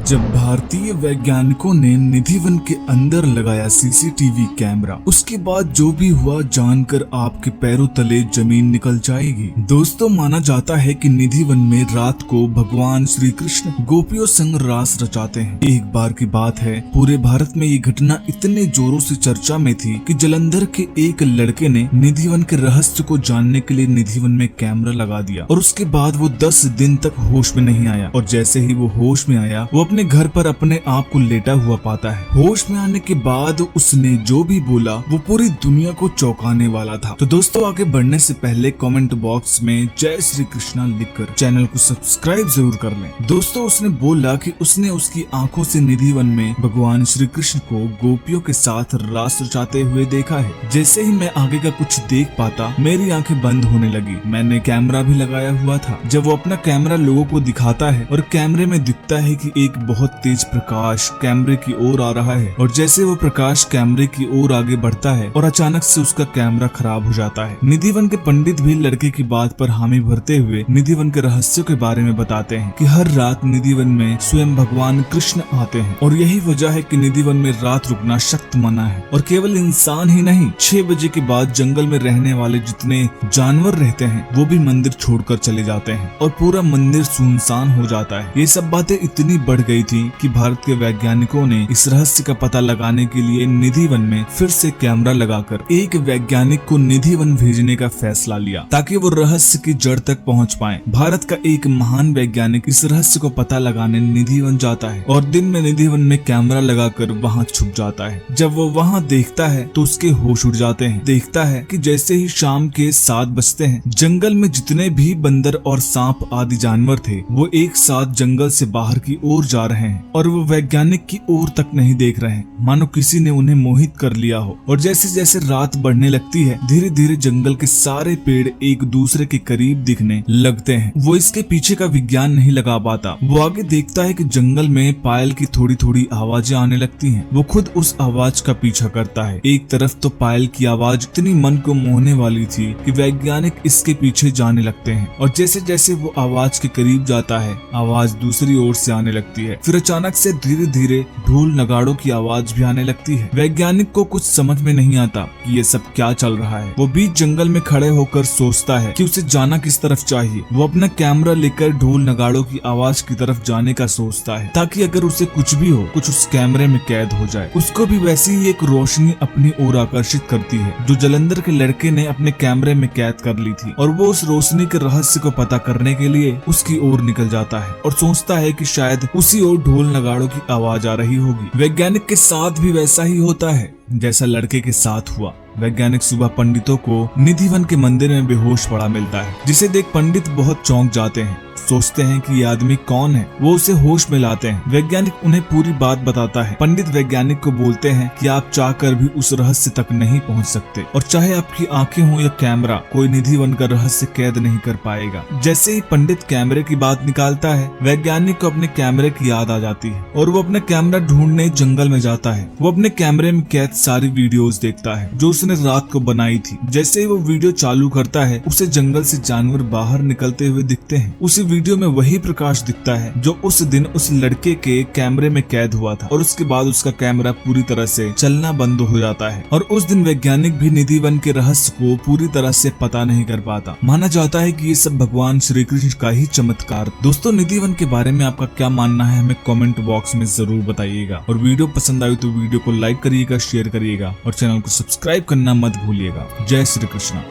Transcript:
जब भारतीय वैज्ञानिकों ने निधि वन के अंदर लगाया सीसीटीवी कैमरा, उसके बाद जो भी हुआ जानकर आपके पैरों तले जमीन निकल जाएगी। दोस्तों, माना जाता है कि निधि वन में रात को भगवान श्री कृष्ण गोपियों संग रास रचाते हैं। एक बार की बात है, पूरे भारत में ये घटना इतने जोरों से चर्चा में थी कि जालंधर के एक लड़के ने निधि वन के रहस्य को जानने के लिए निधि वन में कैमरा लगा दिया और उसके बाद वो 10 दिन तक होश में नहीं आया। और जैसे ही वो होश में आया, वो अपने घर पर अपने आप को लेटा हुआ पाता है। होश में आने के बाद उसने जो भी बोला वो पूरी दुनिया को चौंकाने वाला था। तो दोस्तों, आगे बढ़ने से पहले कमेंट बॉक्स में जय श्री कृष्णा लिखकर चैनल को सब्सक्राइब जरूर कर लें। दोस्तों, उसने बोला कि उसने उसकी आंखों से निधि वन में भगवान श्री कृष्ण को गोपियों के साथ रास रचाते हुए देखा है। जैसे ही मैं आगे का कुछ देख पाता, मेरी आंखें बंद होने लगी। मैंने कैमरा भी लगाया हुआ था। जब वो अपना कैमरा लोगों को दिखाता है और कैमरे में दिखता है कि एक बहुत तेज प्रकाश कैमरे की ओर आ रहा है, और जैसे वो प्रकाश कैमरे की ओर आगे बढ़ता है और अचानक से उसका कैमरा खराब हो जाता है। निधि वन के पंडित भी लड़के की बात पर हामी भरते हुए निधि वन के रहस्यों के बारे में बताते हैं कि हर रात निधि वन में स्वयं भगवान कृष्ण आते हैं और यही वजह है कि निधि वन में रात रुकना सख्त मना है। और केवल इंसान ही नहीं, 6 बजे के बाद जंगल में रहने वाले जितने जानवर रहते हैं वो भी मंदिर छोड़कर चले जाते हैं और पूरा मंदिर सुनसान हो जाता है। ये सब बातें इतनी बढ़ गई थी कि भारत के वैज्ञानिकों ने इस रहस्य का पता लगाने के लिए निधि वन में फिर से कैमरा लगाकर एक वैज्ञानिक को निधि वन भेजने का फैसला लिया ताकि वो रहस्य की जड़ तक पहुंच पाए। भारत का एक महान वैज्ञानिक इस रहस्य को पता लगाने निधि वन जाता है और दिन में निधि वन में कैमरा लगाकर वहां छुप जाता है। जब वो वहां देखता है तो उसके होश उड़ जाते हैं। देखता है कि जैसे ही शाम के 7 बजते हैं, जंगल में जितने भी बंदर और सांप आदि जानवर थे वो एक साथ जंगल से बाहर की ओर जा रहे हैं और वो वैज्ञानिक की ओर तक नहीं देख रहे हैं, मानो किसी ने उन्हें मोहित कर लिया हो। और जैसे जैसे रात बढ़ने लगती है, धीरे धीरे जंगल के सारे पेड़ एक दूसरे के करीब दिखने लगते हैं। वो इसके पीछे का विज्ञान नहीं लगा पाता। वो आगे देखता है कि जंगल में पायल की थोड़ी थोड़ी आवाजें आने लगती हैं। वो खुद उस आवाज का पीछा करता है। एक तरफ तो पायल की आवाज इतनी मन को मोहने वाली थी कि वैज्ञानिक इसके पीछे जाने लगते हैं और जैसे जैसे वो आवाज के करीब जाता है, आवाज दूसरी ओर से आने लगती है। फिर अचानक से धीरे धीरे ढोल नगाड़ों की आवाज भी आने लगती है। वैज्ञानिक को कुछ समझ में नहीं आता कि ये सब क्या चल रहा है। वो बीच जंगल में खड़े होकर सोचता है कि उसे जाना किस तरफ चाहिए। वो अपना कैमरा लेकर ढोल नगाड़ों की आवाज की तरफ जाने का सोचता है ताकि अगर उसे कुछ भी हो, कुछ उस कैमरे में कैद हो जाए। उसको भी वैसी ही एक रोशनी अपनी ओर आकर्षित करती है जो जालंधर के लड़के ने अपने कैमरे में कैद कर ली थी, और वो उस रोशनी के रहस्य को पता करने के लिए उसकी ओर निकल जाता है और सोचता है कि शायद उसी ओर ढोल नगाड़ों की आवाज आ रही होगी। वैज्ञानिक के साथ भी वैसा ही होता है जैसा लड़के के साथ हुआ। वैज्ञानिक सुबह पंडितों को निधि वन के मंदिर में बेहोश पड़ा मिलता है, जिसे देख पंडित बहुत चौंक जाते हैं। सोचते हैं कि ये आदमी कौन है। वो उसे होश में लाते हैं। वैज्ञानिक उन्हें पूरी बात बताता है। पंडित वैज्ञानिक को बोलते हैं कि आप चाहकर भी उस रहस्य तक नहीं पहुंच सकते और चाहे आपकी आंखें हो या कैमरा, कोई निधि वन का रहस्य कैद नहीं कर पाएगा। जैसे ही पंडित कैमरे की बात निकालता है, वैज्ञानिक को अपने कैमरे की याद आ जाती है और वो अपना कैमरा ढूंढने जंगल में जाता है। वो अपने कैमरे में कैद सारी वीडियोस देखता है जो उसने रात को बनाई थी। जैसे ही वो वीडियो चालू करता है, उसे जंगल से जानवर बाहर निकलते हुए दिखते हैं। उसी वीडियो में वही प्रकाश दिखता है जो उस दिन उस लड़के के कैमरे में कैद हुआ था, और उसके बाद उसका कैमरा पूरी तरह से चलना बंद हो जाता है। और उस दिन वैज्ञानिक भी निधि वन के रहस्य को पूरी तरह से पता नहीं कर पाता। माना जाता है कि ये सब भगवान श्री कृष्ण का ही चमत्कार। दोस्तों, निधि वन के बारे में आपका क्या मानना है हमें कमेंट बॉक्स में जरूर बताइएगा, और वीडियो पसंद आई तो वीडियो को लाइक करिएगा, शेयर करिएगा और चैनल को सब्सक्राइब करना मत भूलिएगा। जय श्री कृष्णा।